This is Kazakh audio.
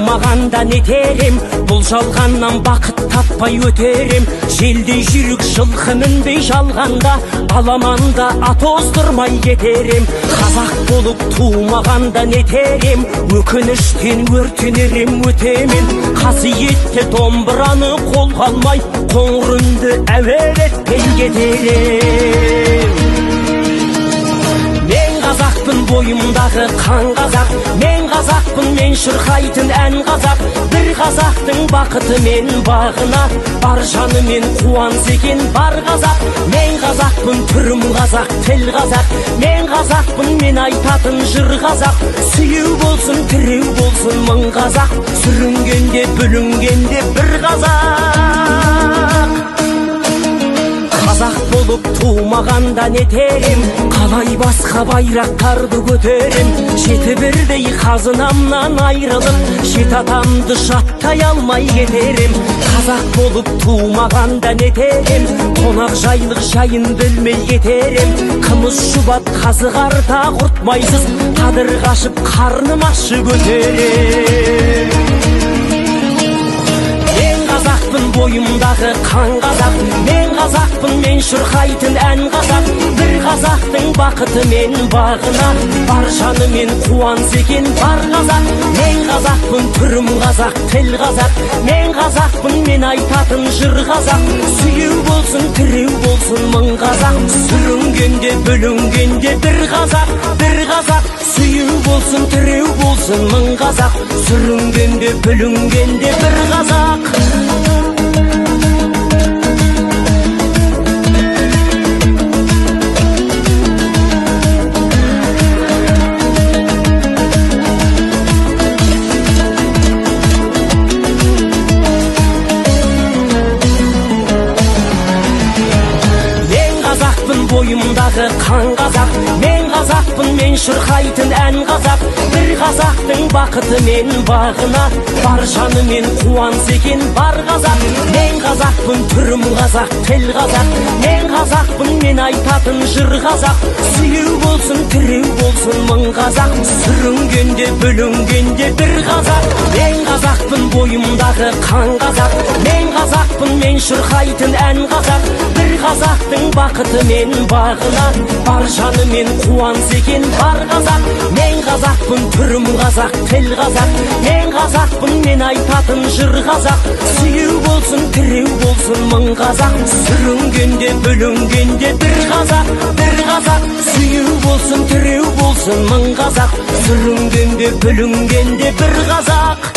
тумағанда нетерем, бұл жалғаннан бақыт таппай өтерем. Желдей жүрек жылқы мінбей жалғанда, аламанда ат оздырмай кетерем. Қазақ болып тумағанда нетерем, өкініштен өртенерем өтемен. Қасиетті домбыраны қолға алмай, қоңыр үнді әуен етпей кетерем. Мен қазақпын, бойымдағы қан қазақ, мен қазақпын, мен шырқайтын ән қазақ. Бір қазақтың бақыты мен бағына, бар жанымен қуанса екен бар қазақ. Мен қазақпын, түрім қазақ, тіл қазақ, мен қазақпын, мен айтатын жыр қазақ. Сүйеу болсын, тіреу болсын мың қазақ, сүрінгенде бүлінгенде бір қазақ. Қазақ болып тумағанда нетерем, қалай басқа байрақтарды көтерем. Жеті бірдей қазынамнан айрылып, жет атамды жаттай алмай кетерем. Қазақ болып тумағанда нетерем, қонақ жайлық жайын білмей кетерем. Қымыз шұбат қазығарда құртмайсыз, қадыр қашып қарным ашы көтерем. Қазақпын, бойымдағы қан қазақ, мен қазақпын, мен шырқайтын ән қазақ. Бір қазақтың бақыты мен бағына, бар жанымен қуанса екен бар қазақ. Мен қазақпын, түрім қазақ, тіл қазақ, мен қазақпын, мен айтатын жыр қазақ. Сүйеу болсын, тіреу болсын мың қазақ, сүрінгенде бүлінгенде бір қазақ, бір қазақ. Сүйеу болсын, тіреу болсын мың қазақ, сүрінгенде бүлінгенде бір қазақ. Бойымдағы қан қазақ, мен қазақпын, мен шырқайтын ән қазақ. Бір қазақтың бақыты мен бағына, бар жанымен қуанса екен бар қазақ. Мен қазақпын, түрім қазақ, тіл қазақ, мен қазақпын, мен айтатын жыр қазақ. Сүйеу болсын, тіреу болсын мың қазақ, сүрінгенде бүлінгенде бір қазақ. Мен қазақпын, бойымдағы қан қазақ, мен қазақпын, мен шырқайтын ән қазақ. Бір қазақтың бақыты мен бағына, бар жанымен қуанса екен бар қазақ. Мен қазақпын, түрім қазақ, тіл қазақ, мен қазақпын, мен айтатын жыр қазақ. Сүйеу болсын, тіреу болсын мың қазақ, сүрінгенде бүлінгенде бір қазақ, бір қазақ. Сүйеу болсын, тіреу болсын мың қазақ, сүрінгенде бүлінгенде бір қазақ.